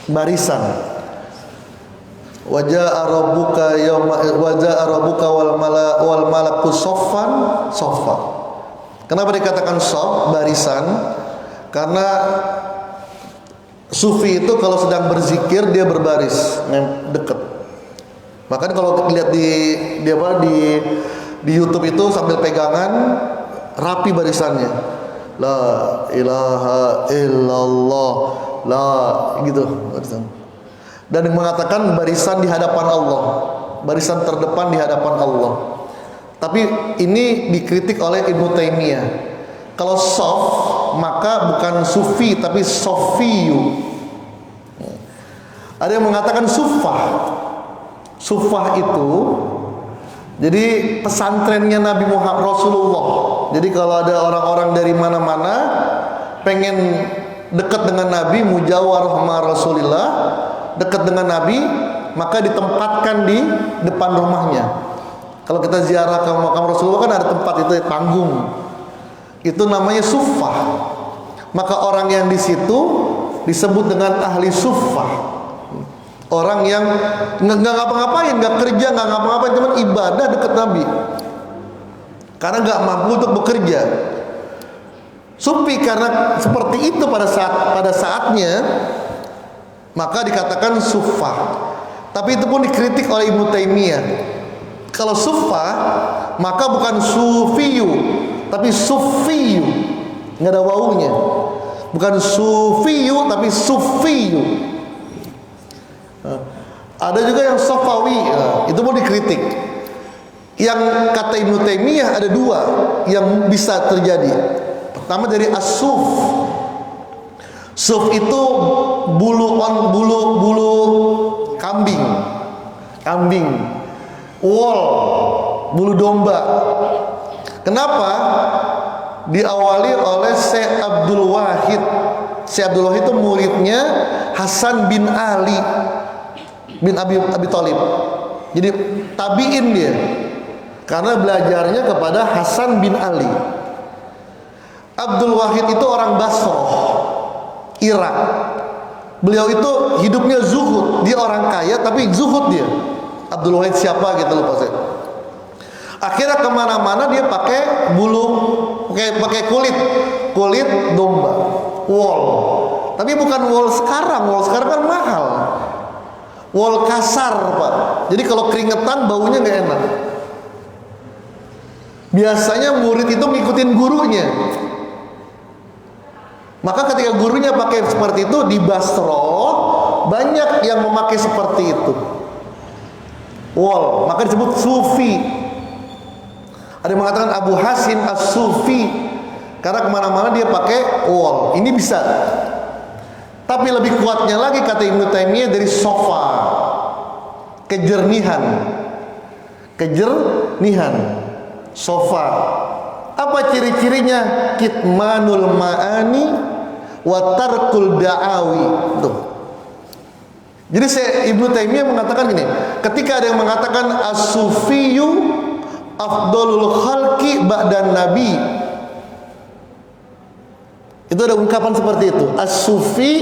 barisan. Waja'a rabbuka wal malaku soffan soffa. Kenapa dikatakan sof, barisan? Karena sufi itu kalau sedang berzikir dia berbaris, dekat. Makanya kalau lihat di YouTube itu sambil pegangan rapi barisannya. La ilaha illallah, la gitu barisan. Dan mengatakan barisan di hadapan Allah, barisan terdepan di hadapan Allah. Tapi ini dikritik oleh Ibnu Taimiyah. Kalau sof maka bukan sufi tapi sofiyu. Ada yang mengatakan sufah. Sufah itu jadi pesantrennya Nabi Muhammad Rasulullah. Jadi kalau ada orang-orang dari mana-mana pengen dekat dengan Nabi, mujawarah sama Rasulullah, dekat dengan Nabi, maka ditempatkan di depan rumahnya. Kalau kita ziarah ke makam Rasulullah kan ada tempat itu, panggung. Itu namanya sufah. Maka orang yang di situ disebut dengan ahli sufah. Orang yang nggak ngapa-ngapain, nggak kerja, nggak ngapa-ngapain, cuma ibadah dekat Nabi. Karena nggak mampu untuk bekerja. Sufi karena seperti itu pada saatnya, maka dikatakan sufah. Tapi itu pun dikritik oleh Ibnu Taimiyah. Kalau sufah maka bukan sufiyu, tapi sufiyu. Nggak ada wawunya. Bukan sufiyu tapi sufiyu. Ada juga yang safawi, itu pun dikritik. Yang kata Ibnu Taimiyah ada dua yang bisa terjadi. Pertama dari as-suf. Suf itu bulu kambing. Wol, bulu domba. Kenapa? Diawali oleh Syekh Abdul Wahid. Syekh Abdul Wahid itu muridnya Hasan bin Ali bin Abi Thalib. Jadi tabiin dia. Karena belajarnya kepada Hasan bin Ali. Abdul Wahid itu orang Basrah, Irak. Beliau itu hidupnya zuhud. Dia orang kaya tapi zuhud dia. Abdul Wahid siapa gitu lupa saya. Akhirnya kemana-mana dia pakai bulu, pakai kulit domba, wol. Tapi bukan wol sekarang kan mahal. Wol kasar pak. Jadi kalau keringetan baunya nggak enak. Biasanya murid itu ngikutin gurunya. Maka ketika gurunya pakai seperti itu di Basra, banyak yang memakai seperti itu. Wol, maka disebut sufi. Ada yang mengatakan Abu Hasim as-Sufi karena kemana-mana dia pakai wol. Ini bisa. Tapi lebih kuatnya lagi kata Ibnu Taimiyah dari sofa, kejernihan, sofa. Apa ciri-cirinya? Kitmanul ma'ani wa tarkul da'awi. Tuh. Jadi Ibnu Taimiyah mengatakan gini, ketika ada yang mengatakan as-sufiyu afdalul khalqi ba'dan nabi, Itu ada ungkapan seperti itu. As-sufi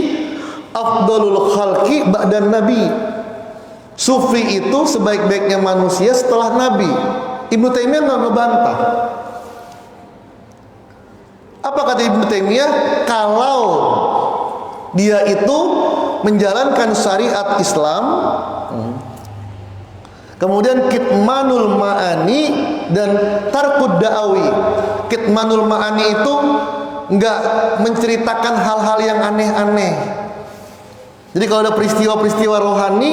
afdalul khalqi ba'dan nabi. Sufi itu sebaik-baiknya manusia setelah nabi. Ibnu Taimiyah nggak ngebantah. Apa kata Ibnu Taimiyah? Kalau dia itu menjalankan syariat Islam, kemudian kitmanul ma'ani dan tarkud da'awi. Kitmanul ma'ani itu nggak menceritakan hal-hal yang aneh-aneh. Jadi kalau ada peristiwa-peristiwa rohani,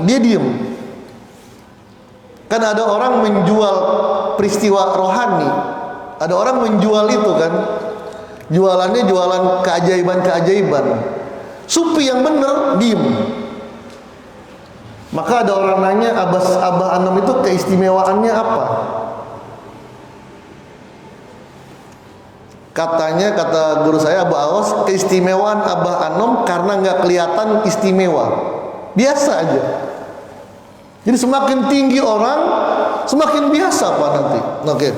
dia diem. Kan ada orang menjual peristiwa rohani, ada orang menjual itu kan, jualannya jualan keajaiban-keajaiban. Sufi yang bener diem. Maka ada orang nanya, Abah Anom itu keistimewaannya apa? Katanya, kata guru saya Abu Awas, keistimewaan Abah Anom karena nggak kelihatan istimewa, biasa aja. Jadi semakin tinggi orang, semakin biasa Pak nanti. Oke,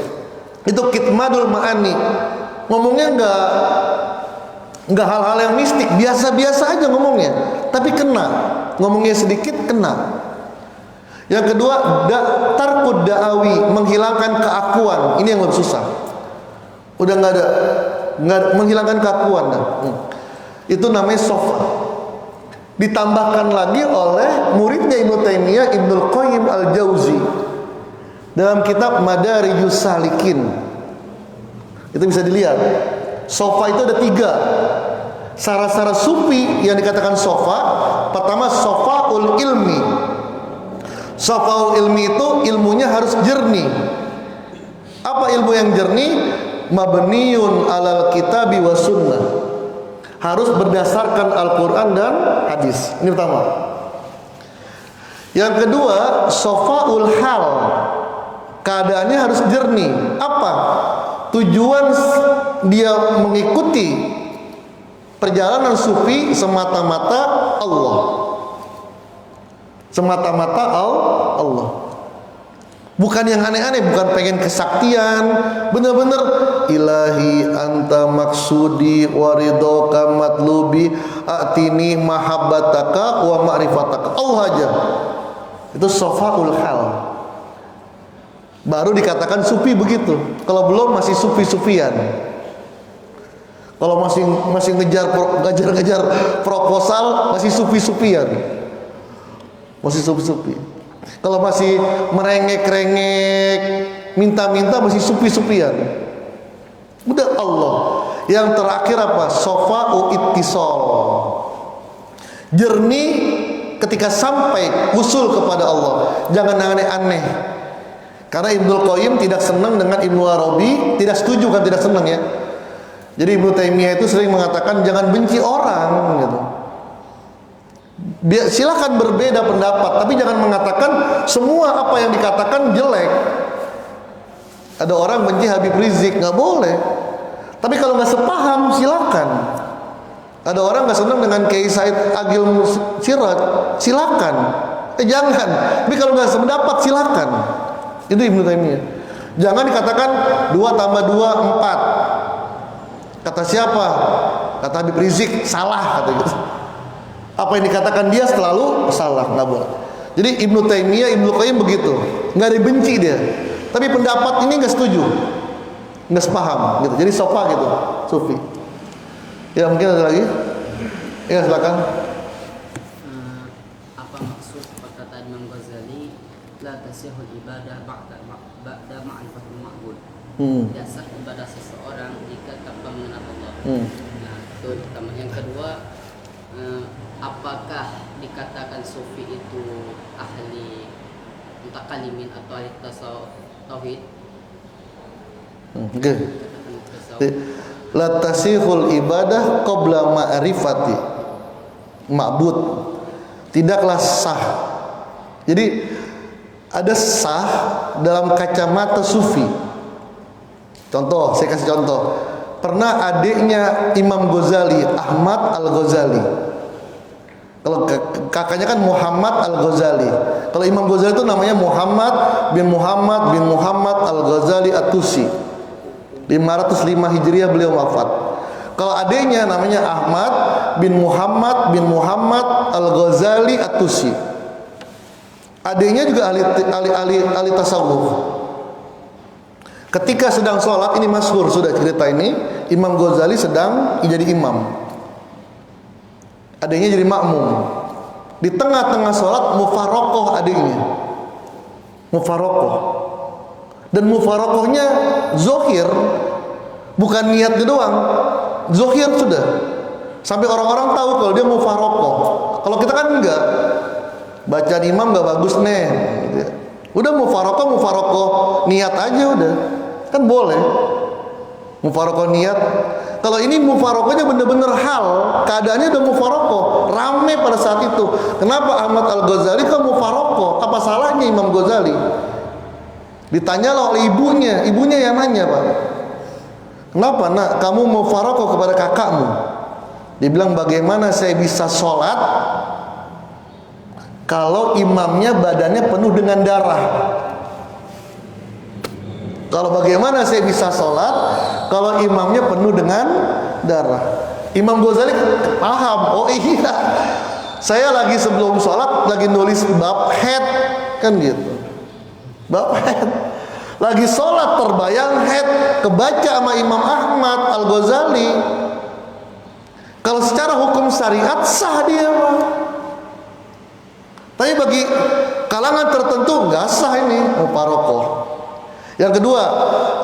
itu kitmadul ma'ani. Ngomongnya nggak hal-hal yang mistik, biasa-biasa aja ngomongnya, tapi kena. Ngomongnya sedikit kena. Yang kedua, tarkud da'awi, menghilangkan keakuan. Ini yang lebih susah. Udah nggak ada menghilangkan keakuan dah. Itu namanya sofa. Ditambahkan lagi oleh muridnya Ibnu Taimiyah, Ibnul Qayyim Al-Jauzi, dalam kitab Madarijus Salikin. Itu bisa dilihat. Sofa itu ada 3. Syarat-syarat sufi yang dikatakan sofa. Pertama, sofaul ilmi. Sofaul ilmi itu ilmunya harus jernih. Apa ilmu yang jernih? Mabniun alal kitabi wa sunnah. Harus berdasarkan Al-Quran dan hadis. Ini pertama. Yang kedua, sofaul hal. Keadaannya harus jernih. Apa? Tujuan dia mengikuti perjalanan sufi semata-mata Allah. Semata-mata Allah. Bukan yang aneh-aneh, bukan pengen kesaktian, bener-bener ilahi anta maksudi waridhoka matlubi atini mahabbataka wa ma'rifataka. Allah aja. Itu sofaul hal. Baru dikatakan sufi begitu. Kalau belum masih sufi-sufian. Kalau masih ngejar proposal, masih sufi-sufian. Masih sufi-sufi. Kalau masih merengek-rengek, minta-minta, masih sufi-sufian. Udah Allah. Yang terakhir apa? Sofa'u ittisal. Jernih ketika sampai usul kepada Allah. Jangan aneh-aneh. Karena Ibnul Qayyim tidak senang dengan Ibnu Arabi, tidak setuju kan, tidak senang ya. Jadi Ibnu Taimiyah itu sering mengatakan jangan benci orang gitu. Silakan berbeda pendapat, tapi jangan mengatakan semua apa yang dikatakan jelek. Ada orang benci Habib Rizik, nggak boleh. Tapi kalau nggak sepaham, silakan. Ada orang nggak senang dengan Kiai Said Agil Siraj, silakan. Jangan. Tapi kalau nggak sependapat, silakan. Itu Ibnu Taimiyah. Jangan dikatakan 2 tambah 2 4. Kata siapa? Kata Habib Rizik, salah kata gitu. Apa yang dikatakan dia selalu salah, nggak boleh. Jadi Ibnu Taimiyah, Ibnu Qayyim begitu, nggak dibenci dia, tapi pendapat ini nggak setuju, nggak sepaham, gitu. Jadi sofa gitu, sufi. Ya mungkin ada lagi, ya silakan. Apa maksud perkataan Imam Ghazali, la tasihul ibadah ba'da ma'rifatul ma'bud? Tidak sah ibadah seseorang jika tanpa mengenal Allah. Nah, itu pertama. Yang kedua, apakah dikatakan sufi itu ahli mutakalimin atau ahli tauhid? Oke. La tasihul ibadah qabla ma'rifati ma'bud. Tidaklah sah. Jadi ada sah dalam kacamata sufi. Contoh, saya kasih contoh. Pernah adiknya Imam Ghazali, Ahmad Al-Ghazali. Kalau kakaknya kan Muhammad Al-Ghazali. Kalau Imam Ghazali itu namanya Muhammad bin Muhammad Al-Ghazali At-Tusi. 505 Hijriah beliau wafat. Kalau adiknya namanya Ahmad bin Muhammad Al-Ghazali At-Tusi. Adiknya juga ahli tasawuf. Ketika sedang sholat, ini masyhur sudah cerita ini, Imam Ghazali sedang jadi imam, adiknya jadi makmum. Di tengah-tengah sholat mufarokoh adiknya, mufarokoh. Dan mufarokohnya zohir, bukan niatnya doang, zohir sudah. Sampai orang-orang tahu kalau dia mufarokoh. Kalau kita kan enggak, bacaan imam enggak bagus nih. Udah mufarokoh niat aja udah. Kan boleh mufarokoh niat. Kalau ini mufarokohnya bener-bener hal, keadaannya udah mufarokoh, rame pada saat itu. Kenapa Ahmad Al-Ghazali kok mufarokoh? Apa salahnya Imam Ghazali? Ditanyalah oleh ibunya yang nanya, Pak. Kenapa nak kamu mufarokoh kepada kakakmu? Dia bilang, bagaimana saya bisa sholat kalau imamnya badannya penuh dengan darah? Kalau bagaimana saya bisa sholat kalau imamnya penuh dengan darah? Imam Ghazali paham. Oh iya, saya lagi sebelum sholat lagi nulis bab head, kan gitu. Bab head. Lagi sholat terbayang head, kebaca sama Imam Ahmad Al-Ghazali. Kalau secara hukum syariat sah dia, Pak. Tapi bagi kalangan tertentu nggak sah ini mufarokoh. Yang kedua,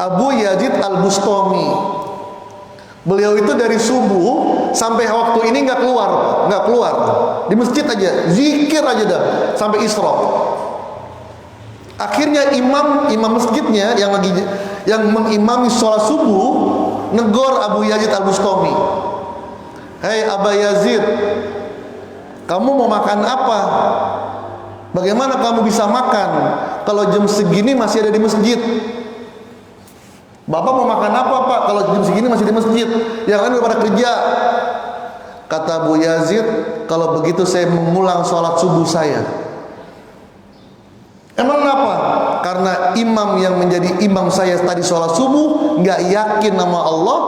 Abu Yazid Al-Bustami. Beliau itu dari subuh sampai waktu ini nggak keluar, di masjid aja, zikir aja dah sampai Isra. Akhirnya imam masjidnya yang mengimami sholat subuh negor Abu Yazid Al-Bustami. Hei Aba Yazid, kamu mau makan apa? Bagaimana kamu bisa makan kalau jam segini masih ada di masjid? Bapak mau makan apa, Pak, kalau jam segini masih di masjid? Yang lain udah pada kerja. Kata Abu Yazid, kalau begitu saya mengulang sholat subuh saya. Emang kenapa? Karena imam yang menjadi imam saya tadi sholat subuh nggak yakin nama Allah.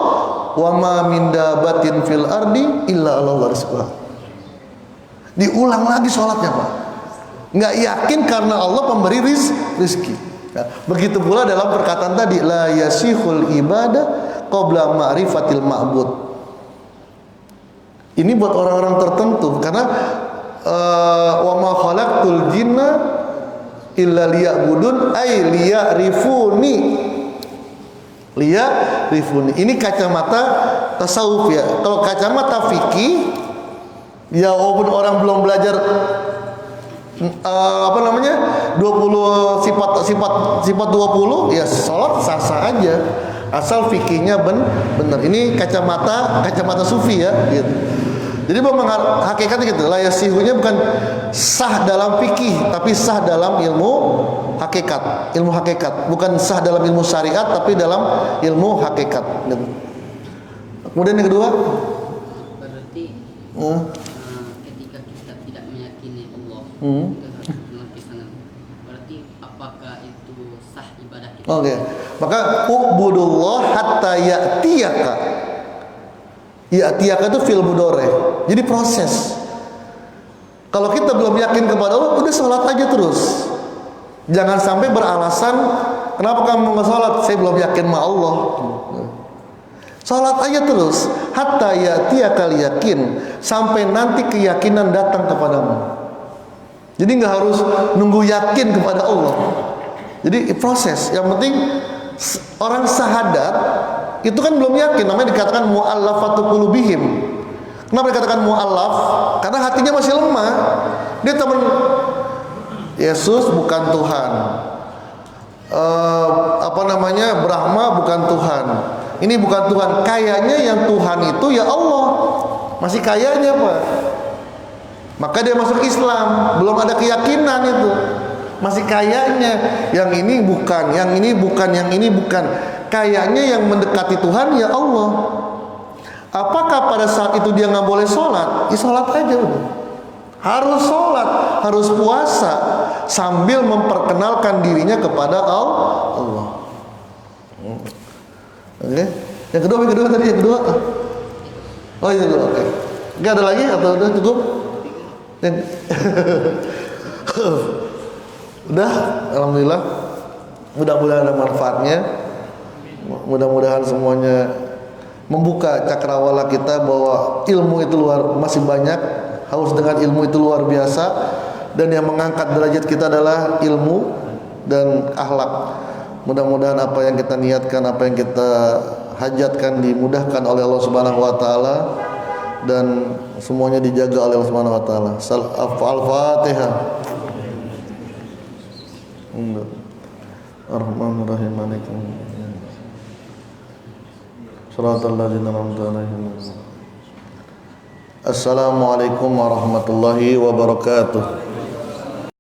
Wa ma min dabatin fil ardi illa Allah rizquha. Diulang lagi sholatnya, Pak. Nggak yakin karena Allah pemberi rizki. Nah, begitu pula dalam perkataan tadi, la yasihul ibadah qabla ma'rifatil ma'bud. Ini buat orang-orang tertentu, karena wa ma khalaqtul jinna illa liya'budun ay liya'rifuni. Liya'rifuni. Ini kacamata tasawuf ya. Kalau kacamata fikih, ya walaupun orang belum belajar 20 sifat 20 ya sholat sah-sah aja asal fikihnya benar. Ini kacamata sufi ya gitu. Jadi memang hakikatnya gitu. La yasihunya bukan sah dalam fikih, tapi sah dalam ilmu hakikat, bukan sah dalam ilmu syariat tapi dalam ilmu hakikat gitu. Kemudian yang kedua, berarti ketika kita tidak meyakini Allah, berarti apakah itu sah ibadah kita? Oke. Maka ubudullah hatta ya'tiyaka. Ya'tiyaka itu fil mudhari. Jadi proses. Kalau kita belum yakin kepada Allah, udah sholat aja terus. Jangan sampai beralasan, kenapa kamu nggak sholat? Saya belum yakin sama Allah. Sholat aja terus. Hatta ya'tiyaka yakin, sampai nanti keyakinan datang kepadamu. Jadi nggak harus nunggu yakin kepada Allah. Jadi proses. Yang penting orang syahadat itu kan belum yakin, namanya dikatakan mu'allafatu qulubihim. Kenapa dikatakan mu'allaf? Karena hatinya masih lemah. Dia teman Yesus bukan Tuhan. Brahma bukan Tuhan. Ini bukan Tuhan. Kayaknya yang Tuhan itu ya Allah. Masih kayaknya, Pak. Maka dia masuk Islam, belum ada keyakinan itu. Masih kayaknya yang ini bukan, yang ini bukan, yang ini bukan. Kayaknya yang mendekati Tuhan ya Allah. Apakah pada saat itu dia nggak boleh sholat? Ya sholat aja udah. Harus sholat, harus puasa sambil memperkenalkan dirinya kepada Allah. Oke. Yang kedua tadi. Oh itu dulu, oke. Enggak ada lagi atau udah cukup? Udah, alhamdulillah. Mudah-mudahan ada manfaatnya. Mudah-mudahan semuanya membuka cakrawala kita bahwa ilmu itu masih banyak, haus dengan ilmu itu luar biasa, dan yang mengangkat derajat kita adalah ilmu dan akhlak. Mudah-mudahan apa yang kita niatkan, apa yang kita hajatkan dimudahkan oleh Allah Subhanahu wa taala dan semuanya dijaga oleh Allah Subhanahu wa taala. Al-Fatihah. Ar-Rahmanir-Rahim. Shiratal ladzina an'amta 'alaihim. Assalamualaikum warahmatullahi wabarakatuh.